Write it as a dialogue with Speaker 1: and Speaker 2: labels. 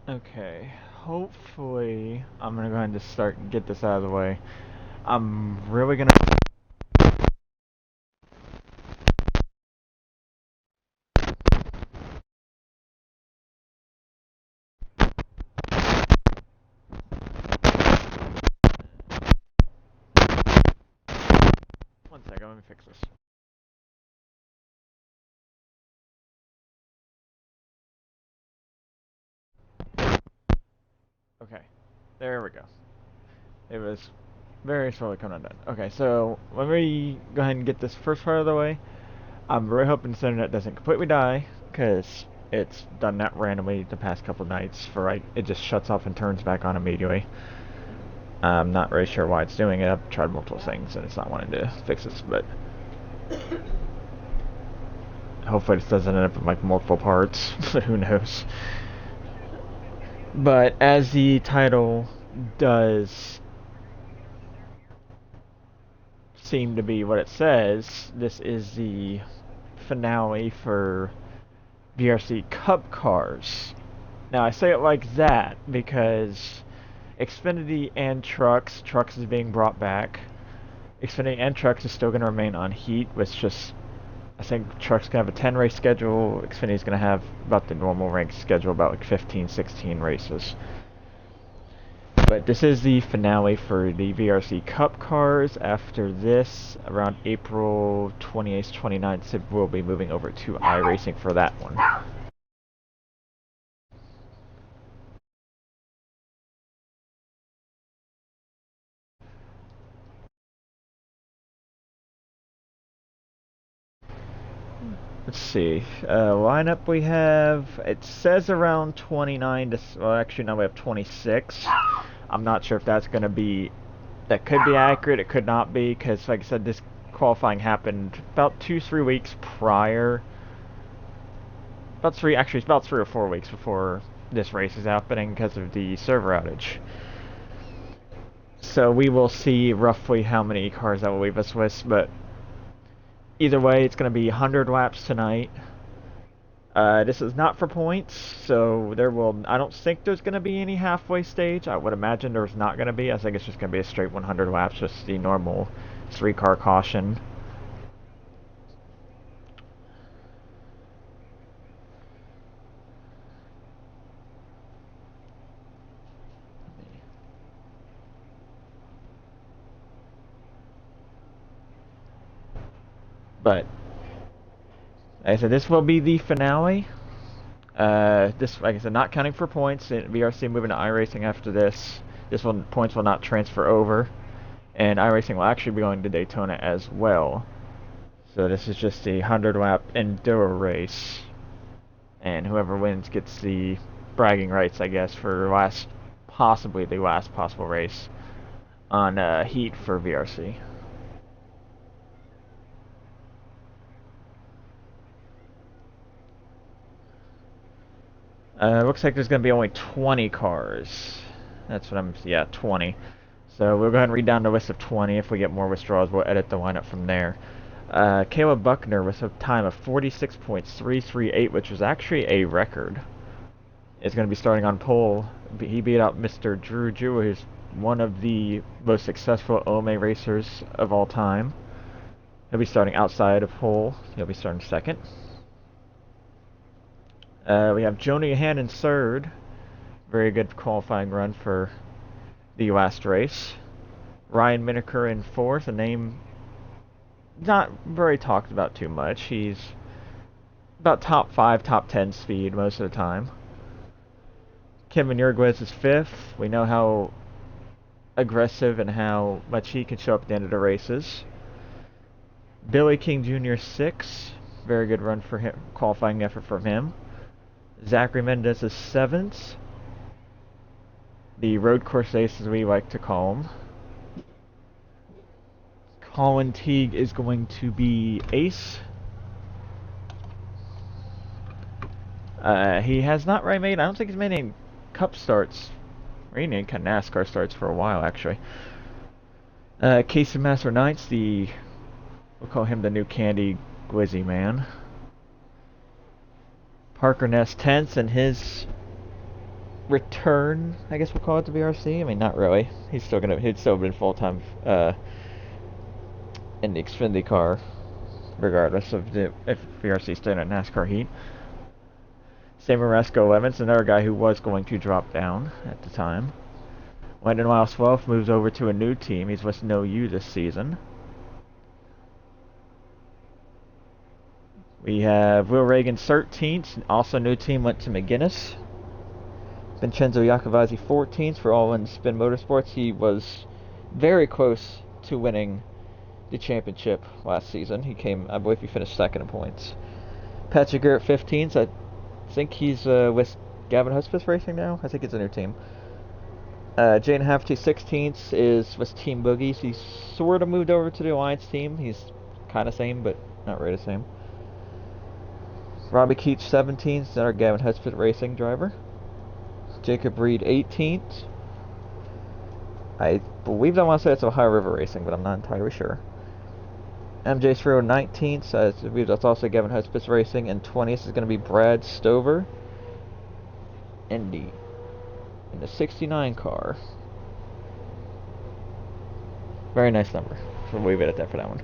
Speaker 1: Okay, hopefully I'm gonna go ahead and just start and get this out of the way. I'm really gonna. One second, let me fix this. Okay, there we go. It was very slowly coming undone. Okay, so let me go ahead and get this first part of the way. I'm really hoping this internet doesn't completely die, because it's done that randomly the past couple nights. It just shuts off and turns back on immediately. I'm not really sure why it's doing it. I've tried multiple things and it's not wanting to fix this, but hopefully this doesn't end up in like multiple parts. Who knows? But as the title does seem to be what it says, this is the finale for VRC Cup cars. Now I say it like that because Xfinity and Trucks is being brought back. Xfinity and Trucks is still going to remain on heat, which just I think Truck's going to have a 10 race schedule. Xfinity's going to have about the normal rank schedule, about like 15, 16 races. But this is the finale for the VRC Cup cars. After this, around April 28th, 29th, we'll be moving over to iRacing for that one. Let's see. Lineup we have, it says around 29 to, well actually no, we have 26. I'm not sure if that's going to be, that could be accurate, it could not be, because like I said, this qualifying happened about 2-3 weeks prior. It's about 3 or 4 weeks before this race is happening because of the server outage. So we will see roughly how many cars that will leave us with, but either way, it's going to be 100 laps tonight. This is not for points, so I don't think there's going to be any halfway stage. I would imagine there's not going to be. I think it's just going to be a straight 100 laps, just the normal 3-car caution. But, like I said, this will be the finale. This, like I said, not counting for points. VRC moving to iRacing after this. Points will not transfer over. And iRacing will actually be going to Daytona as well. So this is just a 100-lap Enduro race. And whoever wins gets the bragging rights, I guess, for possibly the last possible race on Heat for VRC. Looks like there's going to be only 20 cars. That's what yeah, 20. So we'll go ahead and read down the list of 20. If we get more withdrawals, we'll edit the lineup from there. Caleb Buckner with a time of 46.338, which was actually a record, is going to be starting on pole. He beat out Mr. Drew Jewell, who's one of the most successful OMA racers of all time. He'll be starting outside of pole. He'll be starting second. We have Jonah Johan in third. Very good qualifying run for the last race. Ryan Miniker in fourth, a name not very talked about too much. He's about top 5, top 10 speed most of the time. Kevin Yerguez is fifth. We know how aggressive and how much he can show up at the end of the races. Billy King Jr. 6th. Very good run for him, qualifying effort from him. Zachary Mendez is 7th. The road course ace, as we like to call him. Colin Teague is going to be ace. He has not really made, I don't think he's made any cup starts, or any kind of NASCAR starts for a while, actually. Casey Master 9th, we'll call him the new Candy Glizzy Man. Parker Ness 10th, and his return, I guess we'll call it, to VRC. I mean, not really. He'd still been full-time in the Xfinity car, regardless of if VRC stayed in NASCAR heat. Same with Rasco Evans, another guy who was going to drop down at the time. Landon Miles 12th moves over to a new team. He's with No U this season. We have Will Reagan 13th, also new team, went to McGuinness. Vincenzo Iacovazzi 14th for All In Spin Motorsports. He was very close to winning the championship last season. I believe he finished second in points. Patrick Garrett 15th. I think he's with Gavin Hudspeth Racing now. I think it's a new team. Jane Hafty 16th is with Team Boogies. He's sort of moved over to the Alliance team. He's kind of same, but not really the same. Robbie Keach 17th, another Gavin Hudspeth Racing driver. Jacob Reed 18th. I believe I want to say it's Ohio River Racing, but I'm not entirely sure. MJ Sfero 19th, I believe that's also Gavin Hudspeth Racing, and 20th is going to be Brad Stover in the 69 car. Very nice number. So we'll leave it at that for that one.